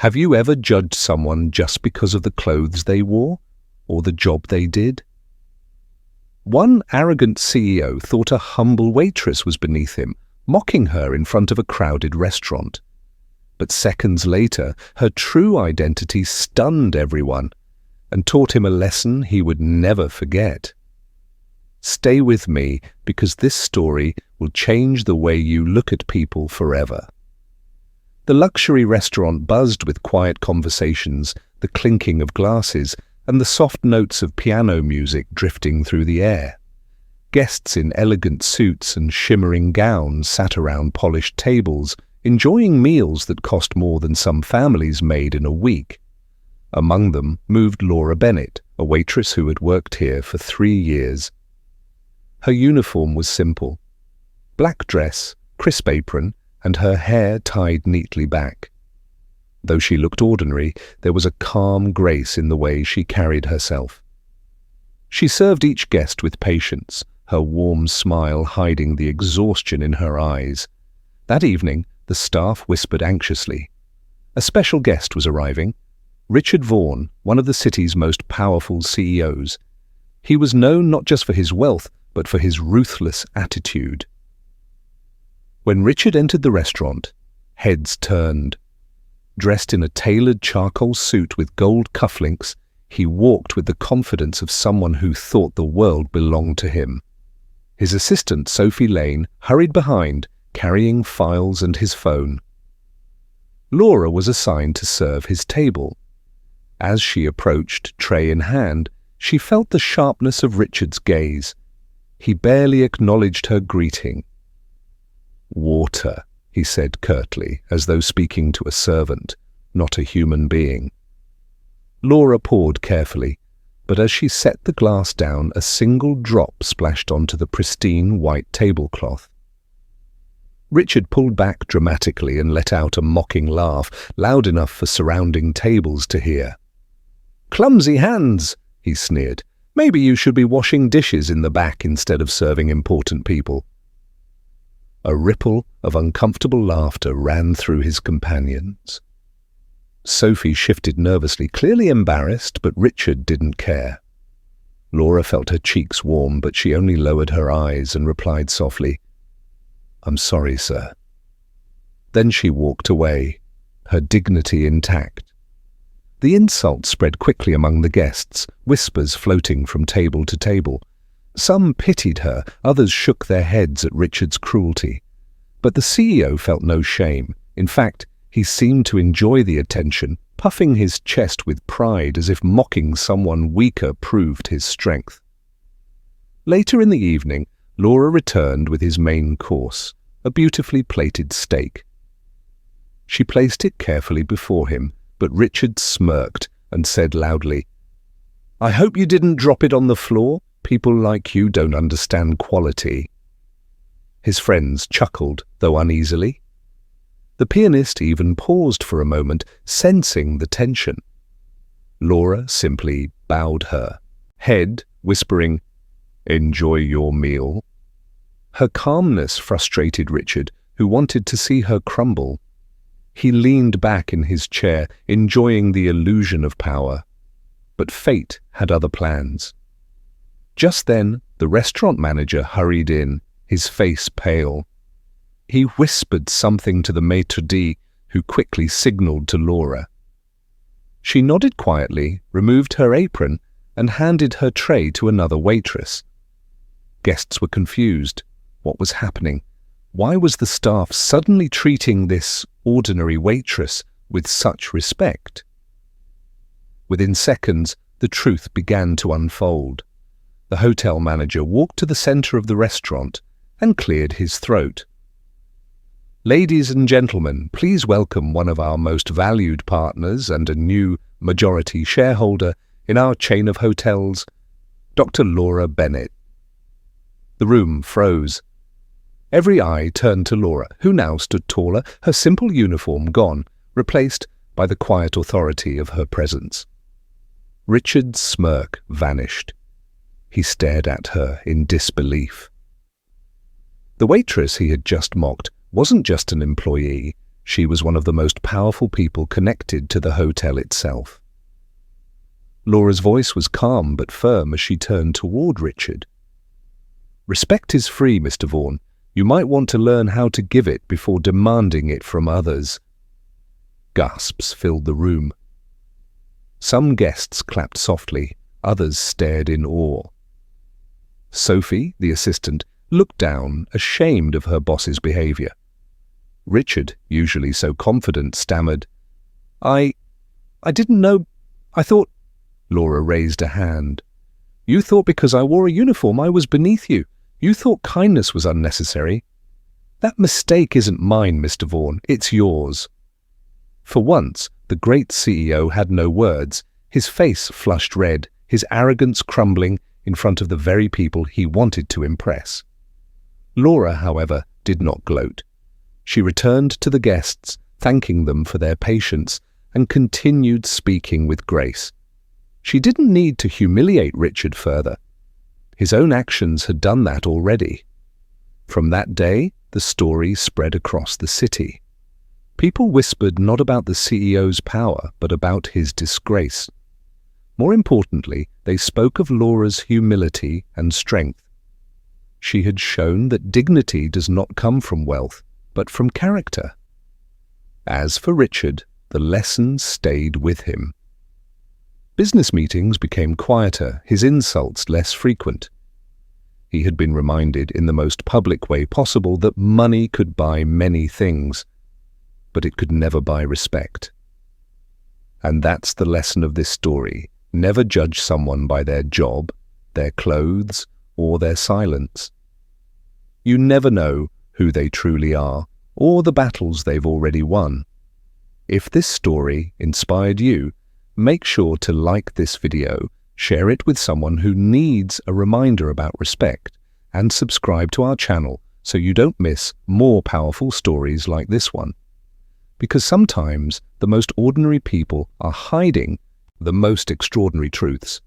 Have you ever judged someone just because of the clothes they wore or the job they did? One arrogant CEO thought a humble waitress was beneath him, mocking her in front of a crowded restaurant. But seconds later, her true identity stunned everyone and taught him a lesson he would never forget. Stay with me, because this story will change the way you look at people forever. The luxury restaurant buzzed with quiet conversations, the clinking of glasses, and the soft notes of piano music drifting through the air. Guests in elegant suits and shimmering gowns sat around polished tables, enjoying meals that cost more than some families made in a week. Among them moved Laura Bennett, a waitress who had worked here for 3 years. Her uniform was simple: black dress, crisp apron, and her hair tied neatly back. Though she looked ordinary, there was a calm grace in the way she carried herself. She served each guest with patience, her warm smile hiding the exhaustion in her eyes. That evening, the staff whispered anxiously. A special guest was arriving: Richard Vaughan, one of the city's most powerful CEOs. He was known not just for his wealth, but for his ruthless attitude. When Richard entered the restaurant, heads turned. Dressed in a tailored charcoal suit with gold cufflinks, he walked with the confidence of someone who thought the world belonged to him. His assistant, Sophie Lane, hurried behind, carrying files and his phone. Laura was assigned to serve his table. As she approached, tray in hand, she felt the sharpness of Richard's gaze. He barely acknowledged her greeting. "Water," he said curtly, as though speaking to a servant, not a human being. Laura poured carefully, but as she set the glass down, a single drop splashed onto the pristine white tablecloth. Richard pulled back dramatically and let out a mocking laugh, loud enough for surrounding tables to hear. "Clumsy hands," he sneered. "Maybe you should be washing dishes in the back instead of serving important people." A ripple of uncomfortable laughter ran through his companions. Sophie shifted nervously, clearly embarrassed, but Richard didn't care. Laura felt her cheeks warm, but she only lowered her eyes and replied softly, "I'm sorry, sir." Then she walked away, her dignity intact. The insult spread quickly among the guests, whispers floating from table to table. Some pitied her, others shook their heads at Richard's cruelty. But the CEO felt no shame. In fact, he seemed to enjoy the attention, puffing his chest with pride as if mocking someone weaker proved his strength. Later in the evening, Laura returned with his main course, a beautifully plated steak. She placed it carefully before him, but Richard smirked and said loudly, "I hope you didn't drop it on the floor. People like you don't understand quality." His friends chuckled, though uneasily. The pianist even paused for a moment, sensing the tension. Laura simply bowed her head, whispering, "Enjoy your meal." Her calmness frustrated Richard, who wanted to see her crumble. He leaned back in his chair, enjoying the illusion of power. But fate had other plans. Just then, the restaurant manager hurried in, his face pale. He whispered something to the maitre d', who quickly signaled to Laura. She nodded quietly, removed her apron, and handed her tray to another waitress. Guests were confused. What was happening? Why was the staff suddenly treating this ordinary waitress with such respect? Within seconds, the truth began to unfold. The hotel manager walked to the center of the restaurant and cleared his throat. "Ladies and gentlemen, please welcome one of our most valued partners and a new majority shareholder in our chain of hotels, Dr. Laura Bennett." The room froze. Every eye turned to Laura, who now stood taller, her simple uniform gone, replaced by the quiet authority of her presence. Richard's smirk vanished. He stared at her in disbelief. The waitress he had just mocked wasn't just an employee. She was one of the most powerful people connected to the hotel itself. Laura's voice was calm but firm as she turned toward Richard. "Respect is free, Mr. Vaughan. You might want to learn how to give it before demanding it from others." Gasps filled the room. Some guests clapped softly, others stared in awe. Sophie, the assistant, looked down, ashamed of her boss's behavior. Richard, usually so confident, stammered, I didn't know. I thought—" Laura raised a hand. "You thought because I wore a uniform I was beneath you. You thought kindness was unnecessary. That mistake isn't mine, Mr. Vaughan, it's yours." For once, the great CEO had no words, his face flushed red, his arrogance crumbling in front of the very people he wanted to impress. Laura, however, did not gloat. She returned to the guests, thanking them for their patience, and continued speaking with grace. She didn't need to humiliate Richard further. His own actions had done that already. From that day, the story spread across the city. People whispered not about the CEO's power, but about his disgrace. More importantly, they spoke of Laura's humility and strength. She had shown that dignity does not come from wealth, but from character. As for Richard, the lesson stayed with him. Business meetings became quieter, his insults less frequent. He had been reminded in the most public way possible that money could buy many things, but it could never buy respect. And that's the lesson of this story. Never judge someone by their job, their clothes, or their silence. You never know who they truly are, or the battles they've already won. If this story inspired you, make sure to like this video, share it with someone who needs a reminder about respect, and subscribe to our channel so you don't miss more powerful stories like this one. Because sometimes the most ordinary people are hiding the most extraordinary truths.